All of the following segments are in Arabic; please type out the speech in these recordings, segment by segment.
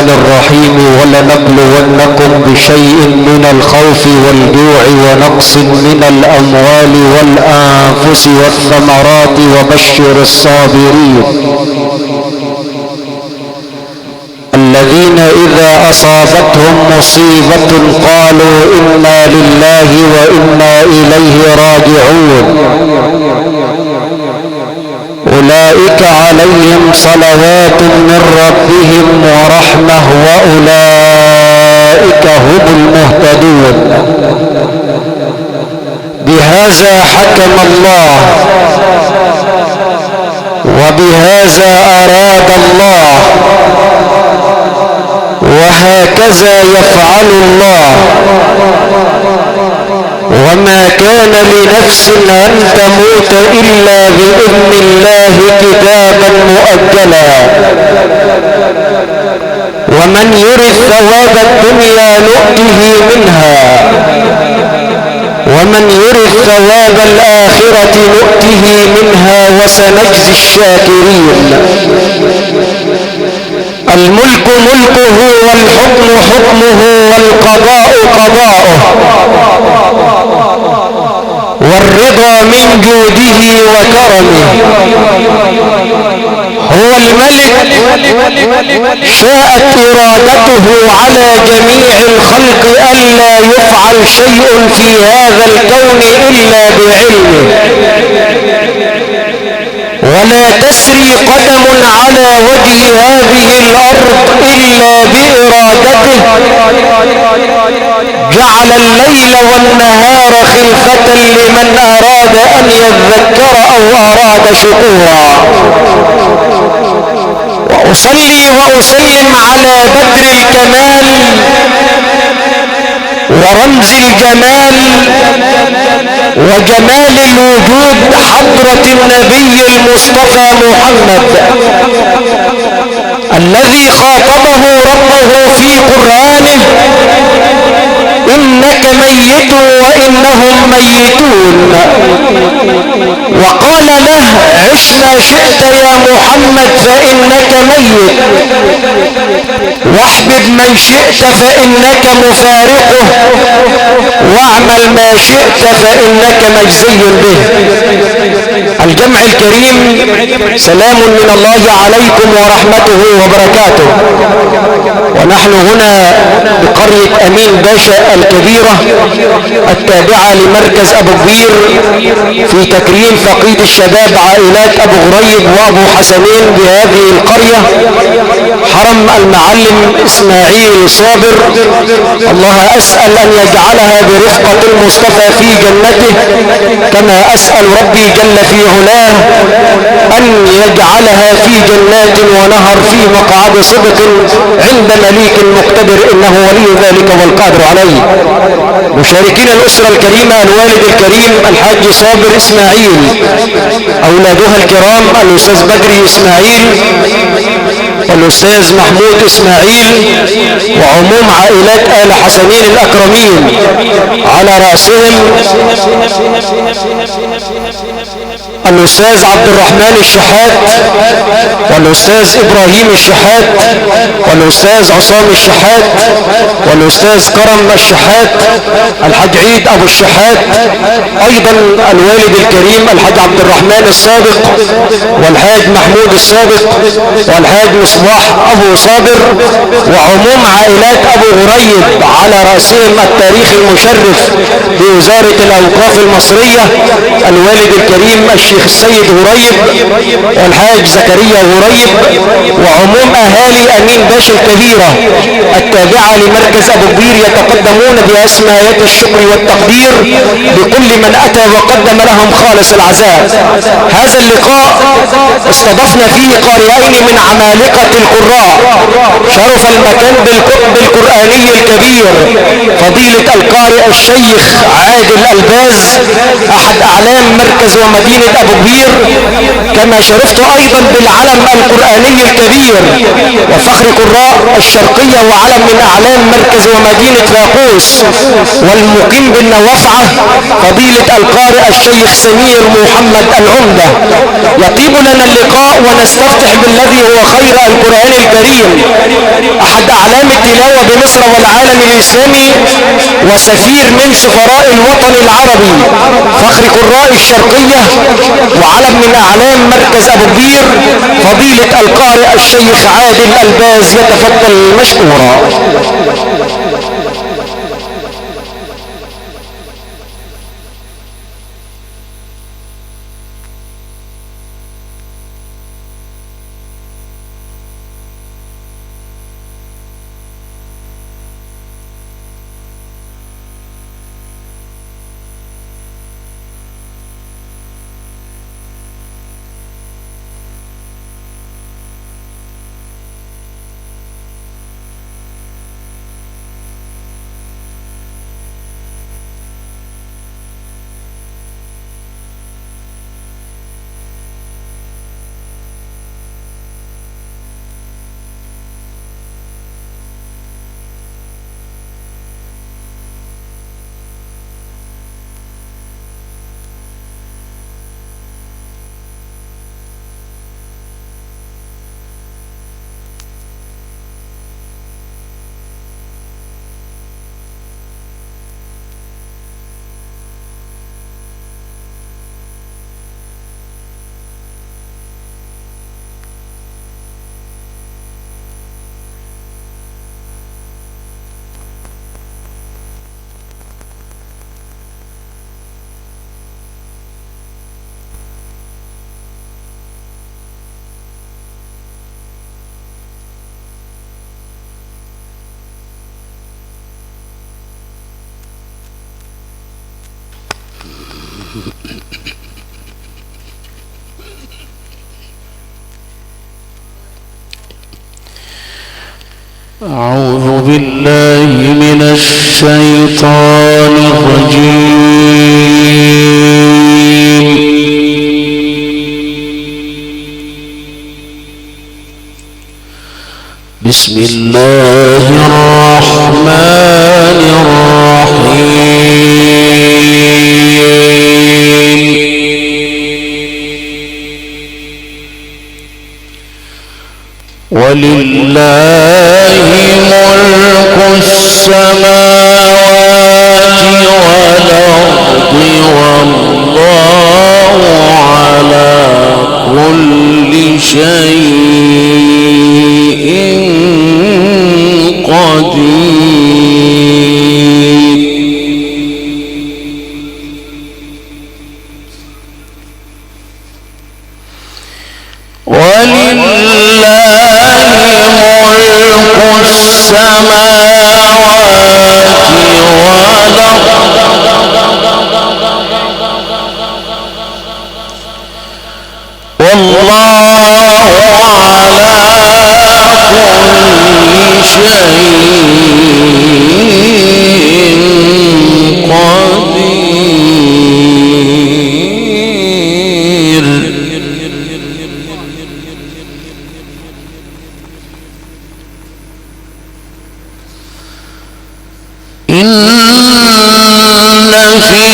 الرحمن الرحيم. ولنبلونكم بشيء من الخوف والجوع ونقص من الأموال والأنفس والثمرات وبشر الصابرين الذين إذا أصابتهم مصيبة قالوا إنا لله وإنا إليه راجعون أولئك عليهم صلوات من ربهم ورحمة وأولئك هم المهتدون. بهذا حكم الله وبهذا أراد الله وهكذا يفعل الله. وما كان لنفس أن تموت إلا بإذن الله كتابا مؤجلا. ومن يرد ثواب الدنيا نؤته منها ومن يرد ثواب الآخرة نؤته منها وسنجزي الشاكرين. الملك ملكه والحكم حكمه والقضاء قضاؤه والرضا من جوده وكرمه. هو الملك شاءت إرادته على جميع الخلق ألا يفعل شيء في هذا الكون إلا بعلمه ولا تسري قدم على وجه هذه الأرض إلا بإرادته. جعل الليل والنهار خلفة لمن أراد أن يذكر أو أراد شكورا. وأصلي وأسلم على بدر الكمال ورمز الجمال وجمال الوجود حضرة النبي المصطفى محمد الذي خاطبه ربه في قرآنه إنك ميت وإنهم ميتون. وقال له عش ما شئت يا محمد فإنك ميت واحبب من شئت فإنك مفارقه واعمل ما شئت فإنك مجزي به. الجمع الكريم سلام من الله عليكم ورحمته وبركاته. ونحن هنا بقرية أمين باشا الكبيرة التابعة لمركز أبو كبير في تكريم فقيد الشباب عائلات أبو غريب وأبو حسنين بهذه القرية حرم المعلم إسماعيل صابر. الله أسأل أن يجعلها برفقة المصطفى في جنته كما أسأل ربي جل في علاه أن يجعلها في جنات ونهر في مقعد صدق عند مليك مقتدر إنه ولي ذلك والقادر عليه. مشاركين الأسرة الكريمة الوالد الكريم الحاج صابر إسماعيل، أولادها الكرام الأستاذ بدري إسماعيل والأستاذ محمود إسماعيل وعموم عائلات آل حسنين الأكرمين على رأسهم الأستاذ عبد الرحمن الشحات والأستاذ إبراهيم الشحات والأستاذ عصام الشحات والأستاذ كرم الشحات الحاج عيد أبو الشحات، أيضا الوالد الكريم الحاج عبد الرحمن الصادق والحاج محمود الصادق والحاج مصباح أبو صابر وعموم عائلات أبو غريب على رأسهم التاريخ المشرف بوزارة الأوقاف المصرية الوالد الكريم الشيخ السيد غريب والحاج زكريا غريب وعموم أهالي أمين باشا الكبيرة التابعة لمركز أبو كبير يتقدمون بأسماءات الشكر والتقدير لكل من أتى وقدم لهم خالص العزاء. هذا اللقاء استضفنا فيه قارئين من عمالقة القراء، شرف المكان بالقطب القرآني الكبير فضيلة القارئ الشيخ عادل الباز أحد أعلام مركز ومدينة أبو كبير، كما شرفت أيضا بالعلم القرآني الكبير وفخر القراء الشرقية وعلم من أعلام مركز ومدينة لاقوس والمقيم بالنوافعة فضيلة القارئ الشيخ سمير محمد العمدة. يطيب لنا اللقاء ونستفتح بالذي هو خير القرآن الكريم، أحد أعلام التلاوة بمصر والعالم الإسلامي وسفير من سفراء الوطن العربي، فخر قراء الشرقية وعلم من أعلام مركز أبو كبير فضيلة القارئ الشيخ عادل الباز. يتفضل مشكورا. أعوذ بالله من الشيطان الرجيم. بسم الله الرحمن الرحيم. ولله ملك السماوات والأرض والله على كل شيء قدير. ولله ملك السماوات والأرض والله على كل شيء قدير. إن في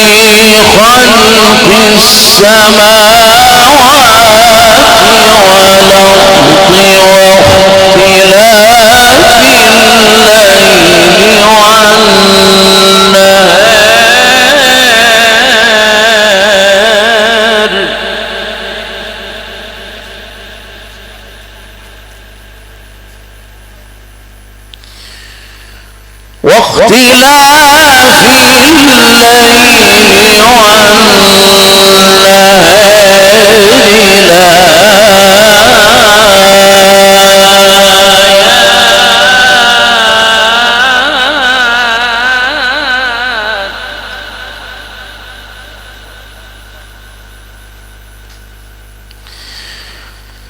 خلق السماوات والأرض واختلاف الليل والنهار لآيات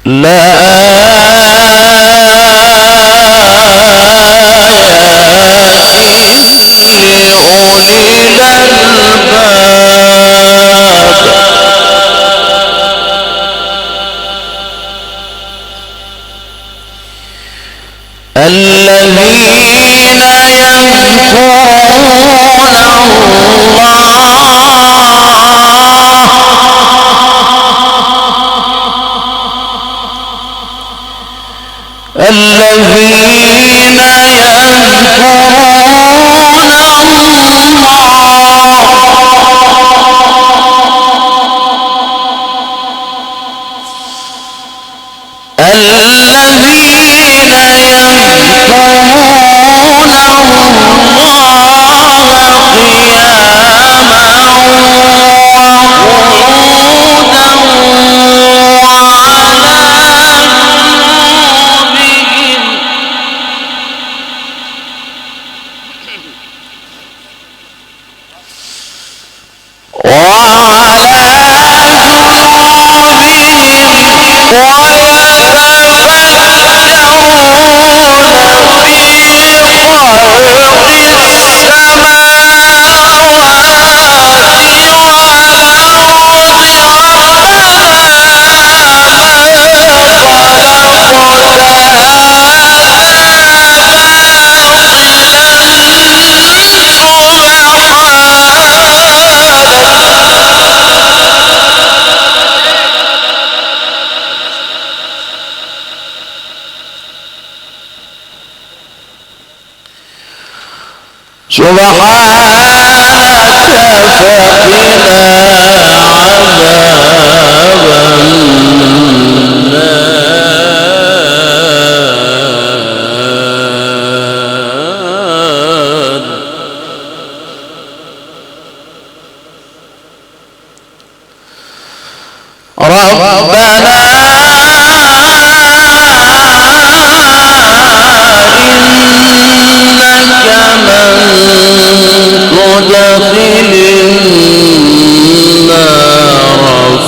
لأولي الألباب. الذين يذكرون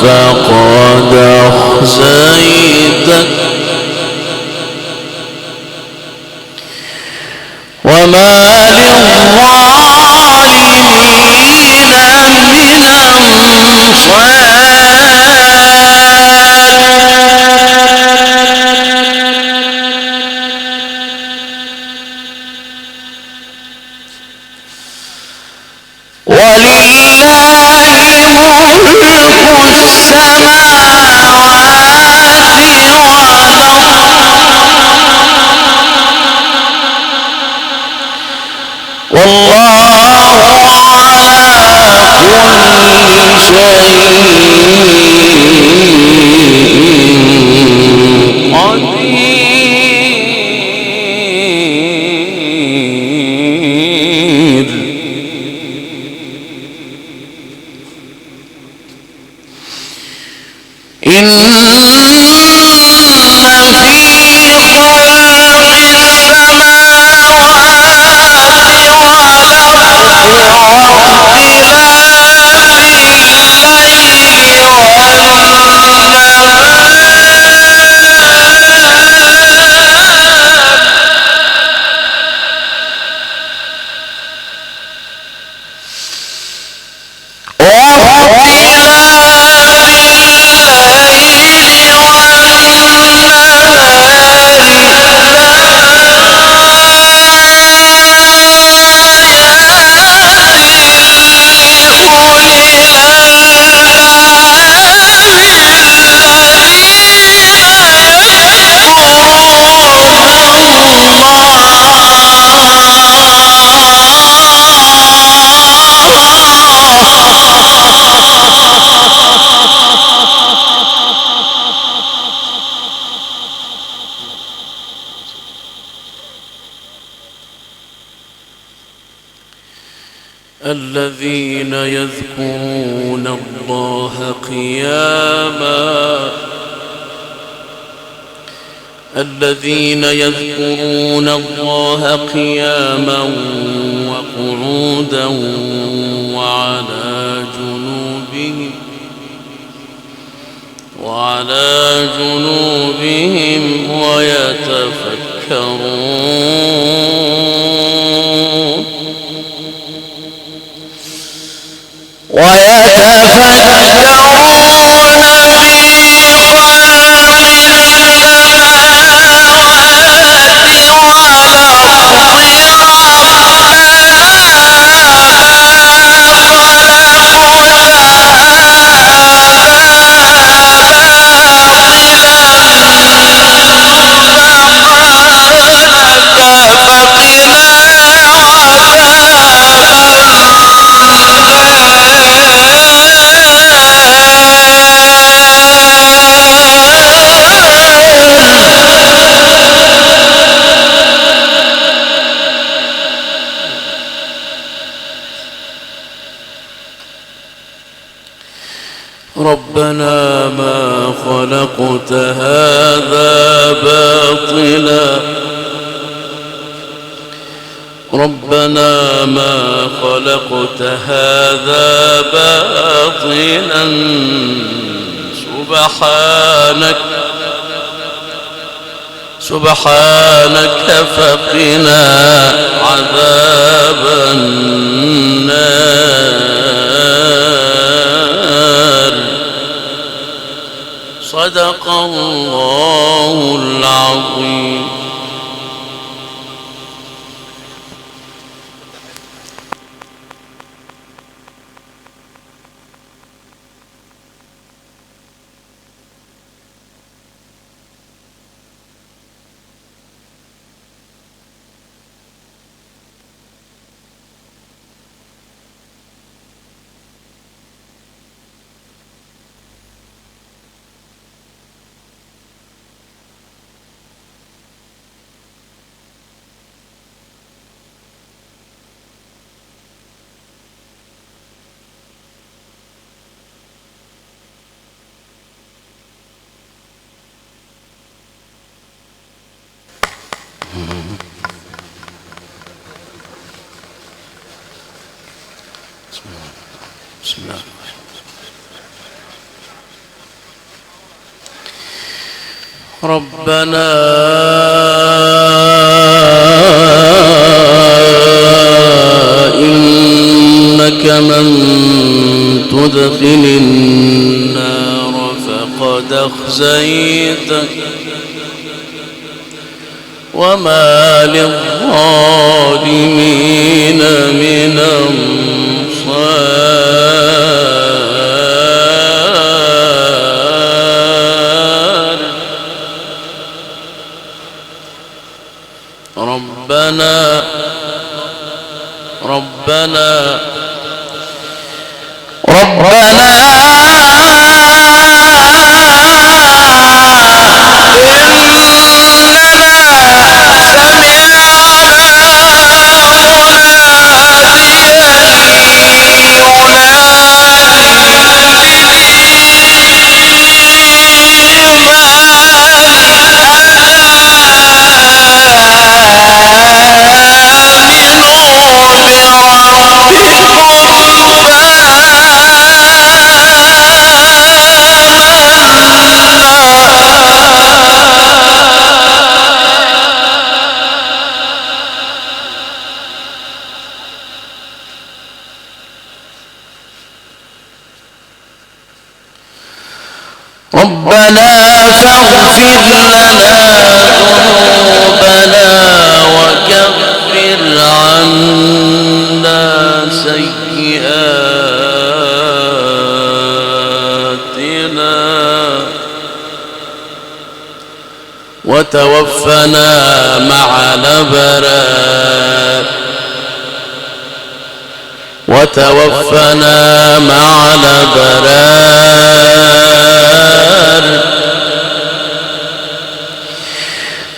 فقد أخزيته وما للظالمين من أنصار الذين يذكرون الله قياما وقعودا وعلى جنوبهم ويتفكرون في خلق السماوات ربنا ما خلقت هذا باطلا سبحانك فقنا عذاب النار. صدق الله العظيم. بسم الله. ربنا إنك من تدخل النار فقد أخزيته وما للظالمين من أنصار. ربنا فاغفر لنا ذنوبنا وكفر عنا سيئاتنا وتوفنا مع الأبرار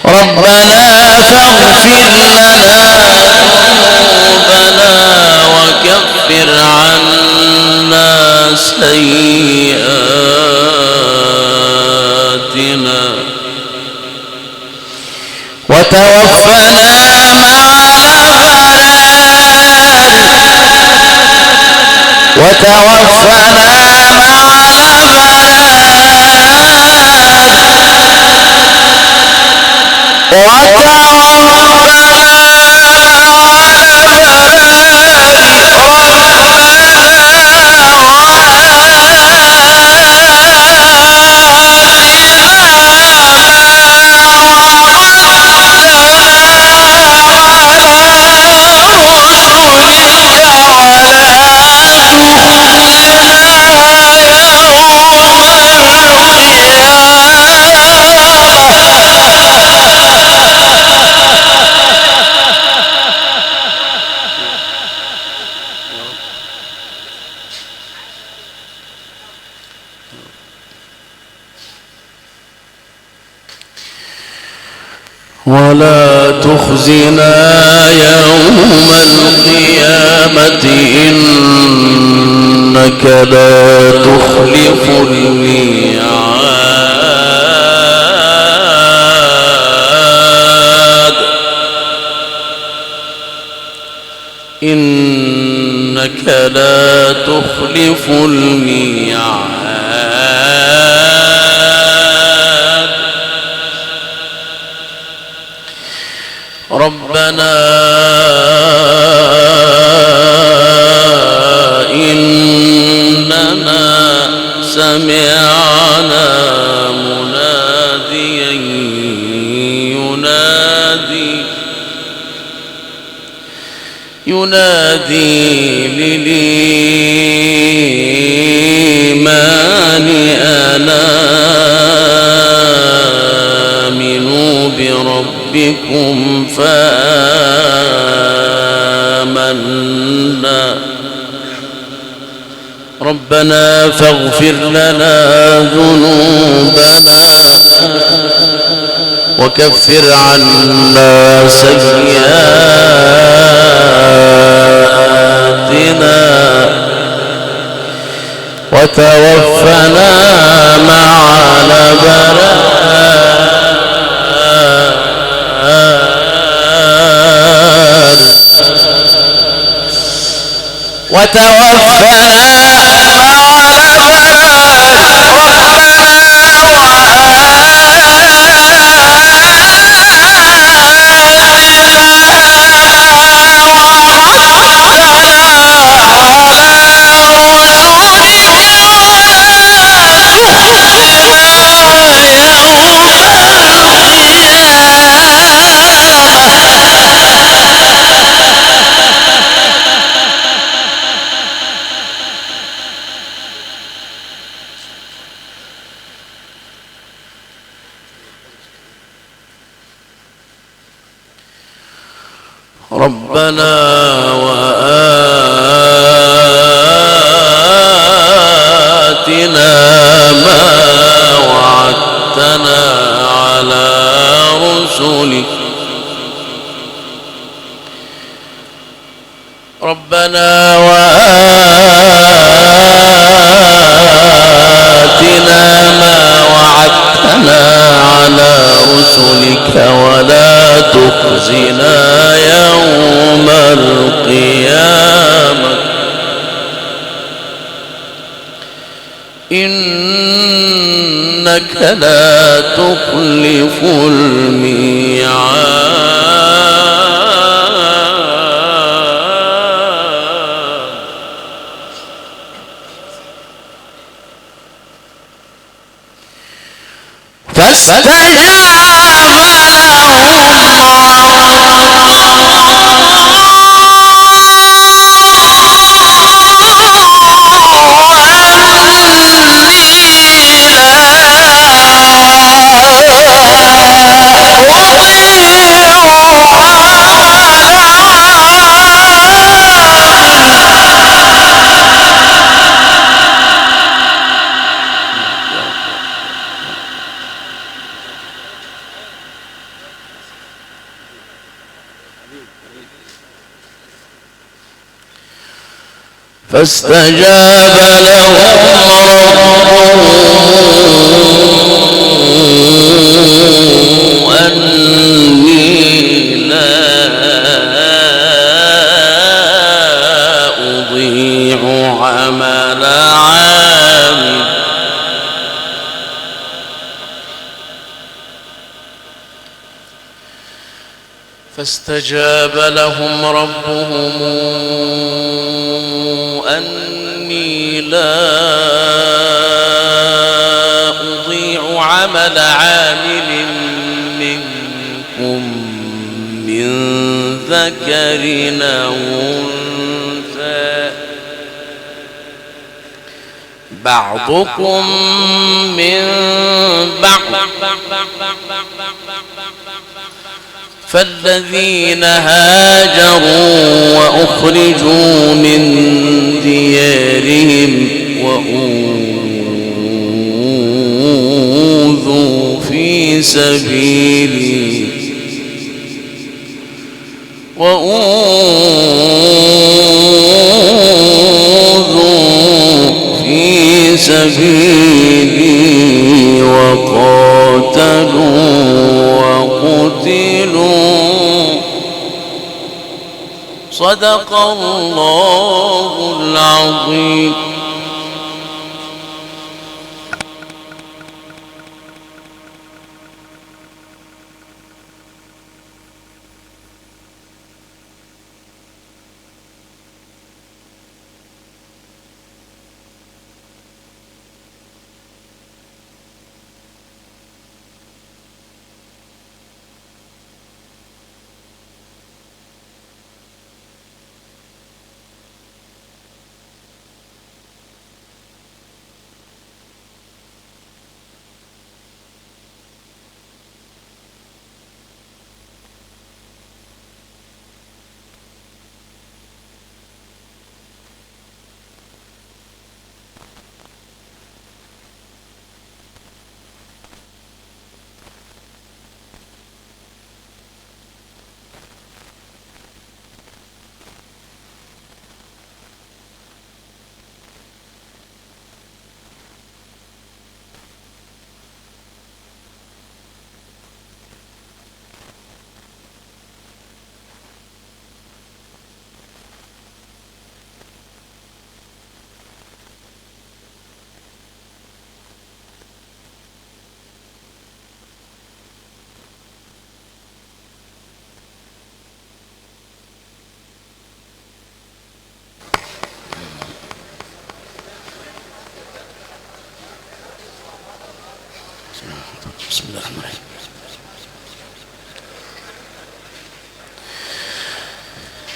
ربنا فاغفر لنا ذنوبنا وكفر عنا سيئاتنا وتوفنا مع ولا تخزنا يوم القيامة إنك لا تخلف الميعاد. إنك لا تخلف الميعاد ربنا إننا سمعنا مناديا ينادي للإيمان أن آمنوا بربكم فآمنا ربنا فاغفر لنا ذنوبنا وكفر عنا سيئاتنا وتوفنا مع الأبرار ربنا وآتنا ما وعدتنا على رسلك ربنا وآتنا ما وعدتنا على رسلك ولا تخزنا يوم القيامة إنك لا تخلف الميعاد فاستجاب لهم ربهم أني لا أضيع عمل عامل فاستجاب لهم ربهم أني لا أضيع عمل عامل منكم من ذكر أو أنثى بعضكم من بعض فالذين هاجروا وأخرجوا من ديارهم وأوذوا في سبيلي وقاتلوا وقتلوا صدق الله العظيم. بسم الله الرحمن الرحيم.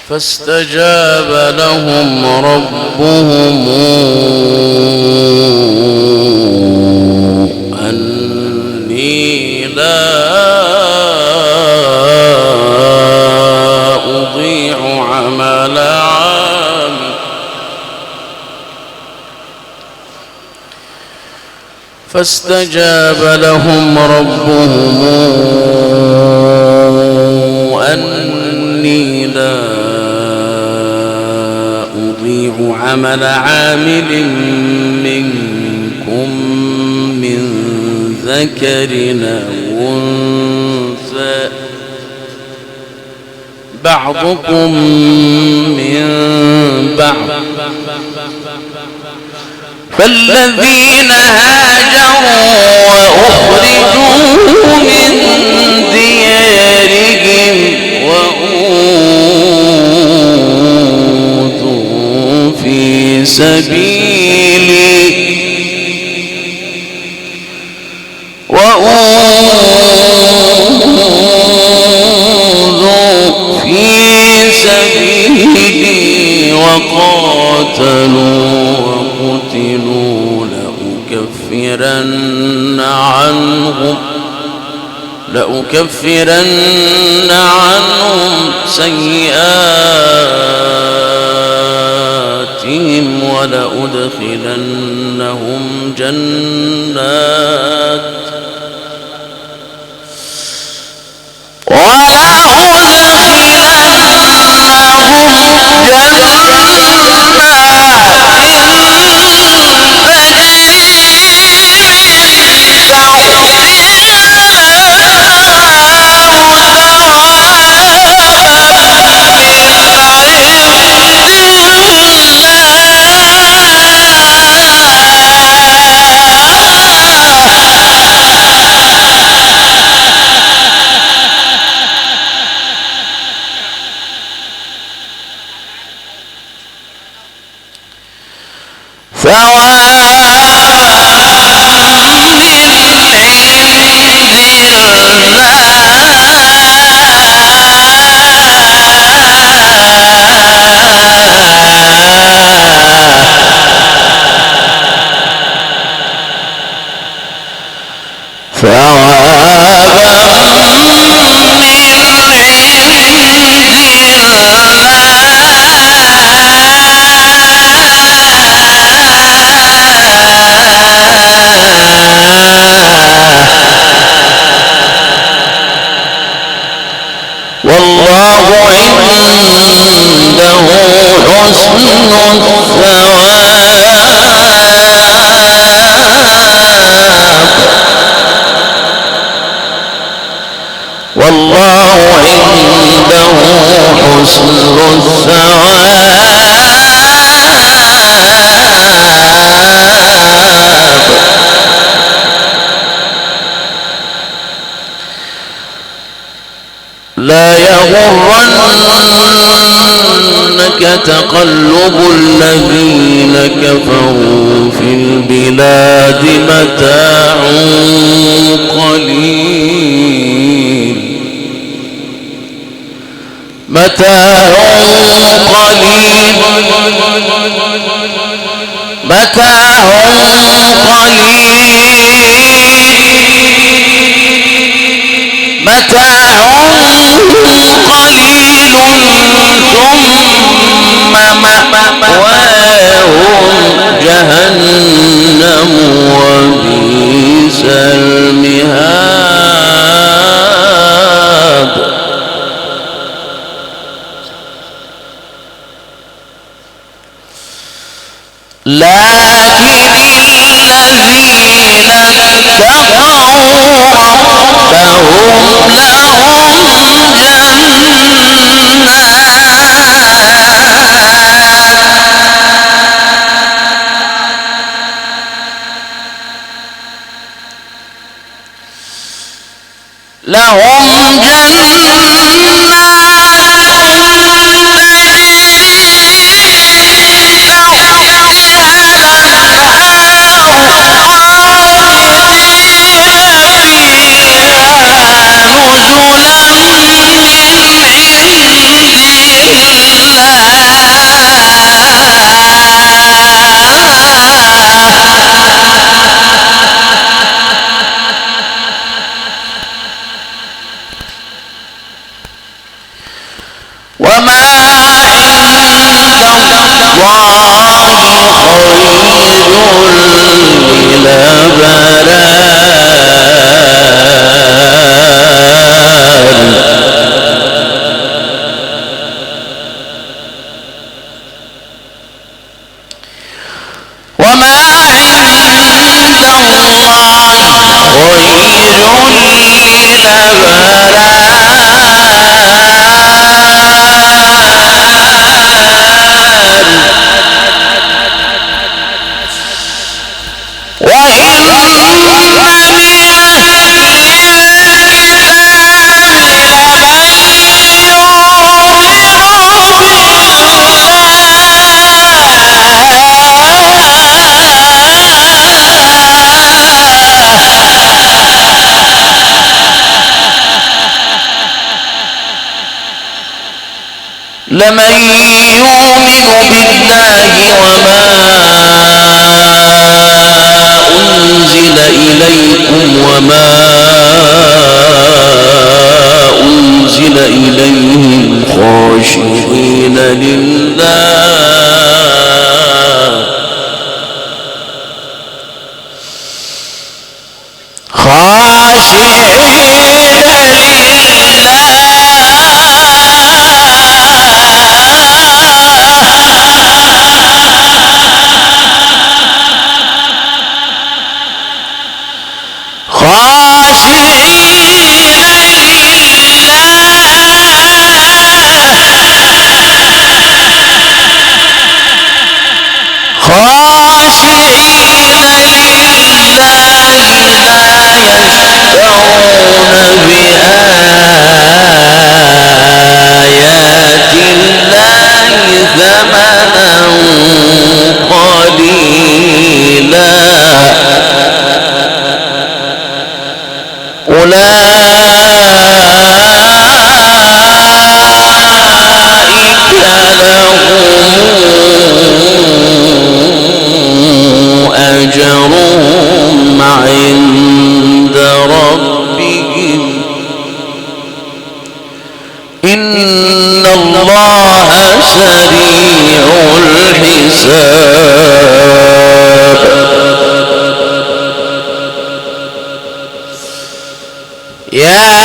فاستجاب لهم ربهم أني لا أضيع عمل عامل فاستجاب لهم ربهم أني لا أضيع عمل عامل منكم من ذكر أو أنثى بعضكم من بعض فالذين هاجروا وأخرجوا من ديارهم وأوذوا في سبيلي وقاتلوا وقتلوا لأكفرن عنهم سيئاتهم ولأدخلنهم جنات والله عنده حسن الثواب يغرنك تقلب الذين كفروا في البلاد متاع قليل متاع قليل ثم مأواهم جهنم وبئس المهاد. لكن الذين اتقوا ربهم لهم لمن يؤمن بالله وما أنزل إليكم وما أنزل إليهم خاشعين لله أجرهم عند ربهم إن الله سريع الحساب. يا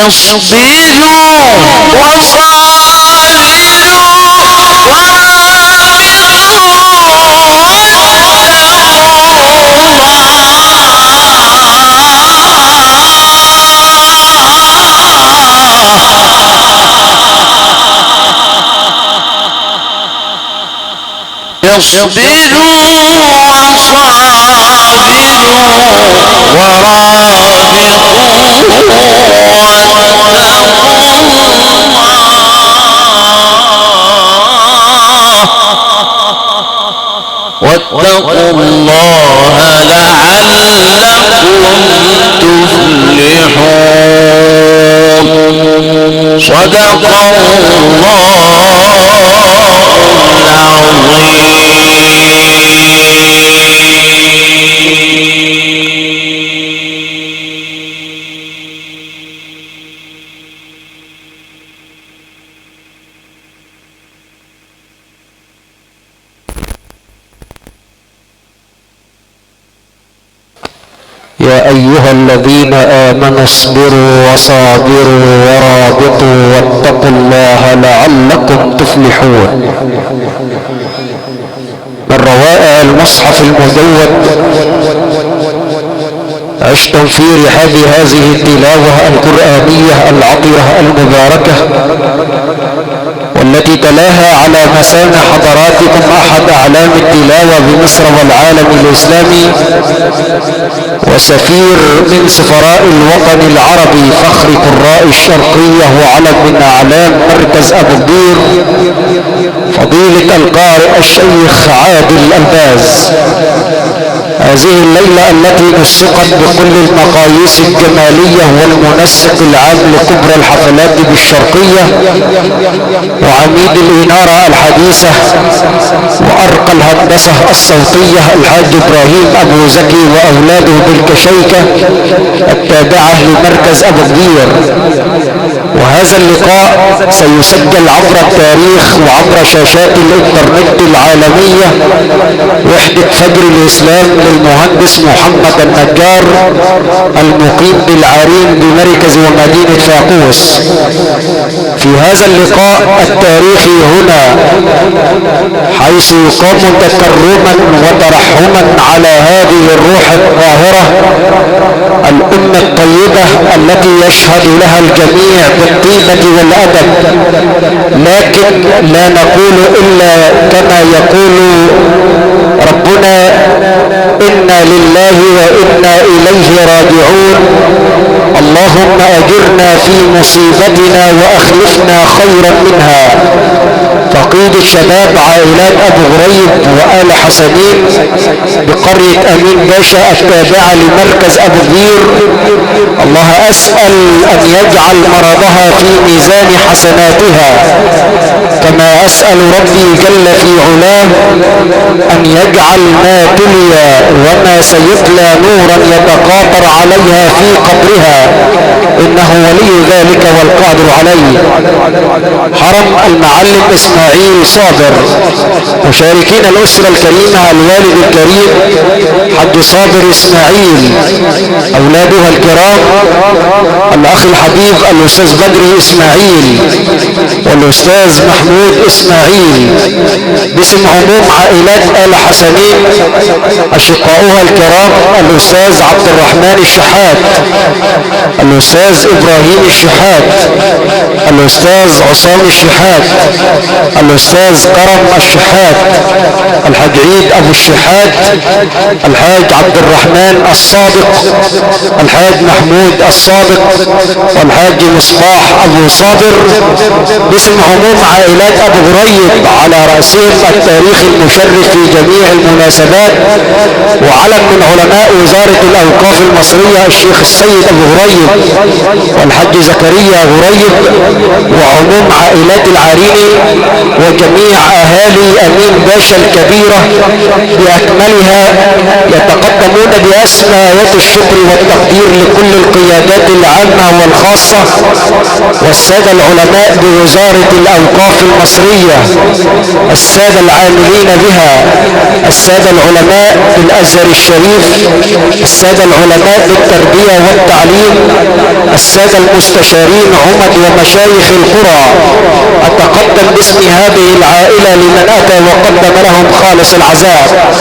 اصبروا اصبروا وصابروا واتقوا الله لعلكم تفلحون. صدق الله يا أيها الذين آمنوا اصبروا وصابروا ورابطوا واتقوا الله لعلكم تفلحون. من روائع المصحف المزود عشتم في رحاب هذه التلاوة القرآنية العطرة المباركة، والتي تلاها على مسامع حضراتكم أحد أعلام التلاوة بمصر والعالم الإسلامي، وسفير من سفراء الوطن العربي، فخر قراء الشرقية وعلم من أعلام مركز أبو كبير، فضيلة القارئ الشيخ عادل الباز. هذه الليلة التي نسقت بكل المقاييس الجمالية والمنسق العام لكبرى الحفلات بالشرقية وعميد الإنارة الحديثة وأرقى الهندسة الصوتية الحاج إبراهيم أبو زكي وأولاده بالكشيكة التابعة لمركز أبو كبير. وهذا اللقاء سيسجل عبر التاريخ وعبر شاشات الإنترنت العالمية وحدة فجر الإسلام للمهندس محمد النجار المقيم بالعرين بمركز ومدينة فاقوس. في هذا اللقاء التاريخي هنا، حيث يقام تكرما وترحما على هذه الروح الطاهرة الأمة الطيبة التي يشهد لها الجميع بالطيبة والأدب، لكن لا نقول إلا كما يقول ربنا: إنا لله وإنا إليه راجعون، اللهم أجرنا في مصيبتنا وأخلفنا خيرا منها. فقيد الشباب عائلات أبو غريب وآل حسنين بقرية أمين باشا التابعة لمركز أبو كبير، الله أسأل أن يجعل مرضها في ميزان حسناتها، كما أسأل ربي جل في علاه أن يجعل ما تلي وما سيتلى نورا يتقاطر عليها في قبرها، إنه ولي ذلك والقادر عليه. حرم المعلم إسماعيل صابر، مشاركين الأسرة الكريمة الوالد الكريم حج صابر إسماعيل، أولادها الكرام الأخ الحبيب الأستاذ بدري إسماعيل والأستاذ محمود إسماعيل، باسم عموم عائلات آل حسنين أشقاؤها الكرام الأستاذ عبد الرحمن الشحات، الأستاذ إبراهيم الشحات، الأستاذ عصام الشحات، الأستاذ كرم الشحات، الحاج عيد أبو الشحات، الحاج عبد الرحمن الصادق، الحاج محمود الصادق، والحاج مصباح أبو صابر، باسم عموم عائلات أبو غريب على رأسهم التاريخ المشرف في جميع المناسبات وعلم من علماء وزارة الأوقاف المصرية الشيخ السيد أبو غريب والحاج زكريا غريب، وعموم عائلات العريني وجميع أهالي أمين باشا الكبيرة بأكملها، يتقدمون بأسماءات الشكر والتقدير لكل القيادات العامة والخاصة والسادة العلماء بوزارة الأوقاف المصرية، السادة العاملين بها، السادة العلماء بالأزهر الشريف، السادة العلماء بالتربية والتعليم، السادة المستشارين عمد ومشايخ القرى. أتقدم باسم هذه العائلة لمن أتى وقدم لهم خالص العزاء.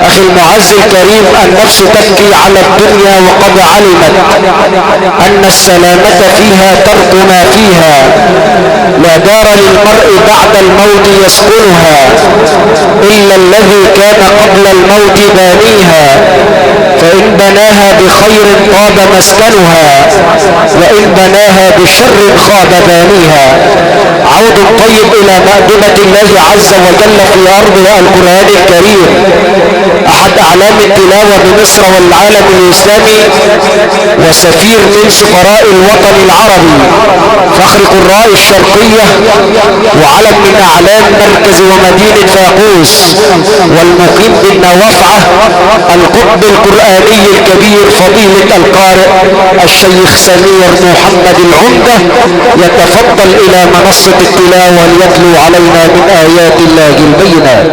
أخي المعز الكريم، النفس تبكي على الدنيا وقد علمت أن السلامة فيها ترك ما فيها، لا لا دار للمرء بعد الموت يسكنها إلا الذي كان قبل الموت بانيها، فإن بناها بخير طاب مسكنها وإن بناها بشر خاب بانيها. عود طيب إلى مأدبة الله عز وجل في أرض القرآن الكريم، أحد أعلام التلاوة بمصر والعالم الإسلامي، وسفير من سفراء الوطن العربي، فخر قراء الشرقية، وعلم من أعلام مركز ومدينة فاقوس، والمقيم بالنوافعة، القطب القرآني الكبير فضيلة القارئ الشيخ سمير محمد العمدة، يتفضل إلى منصة التلاوة ليتلو علينا من آيات الله البينات.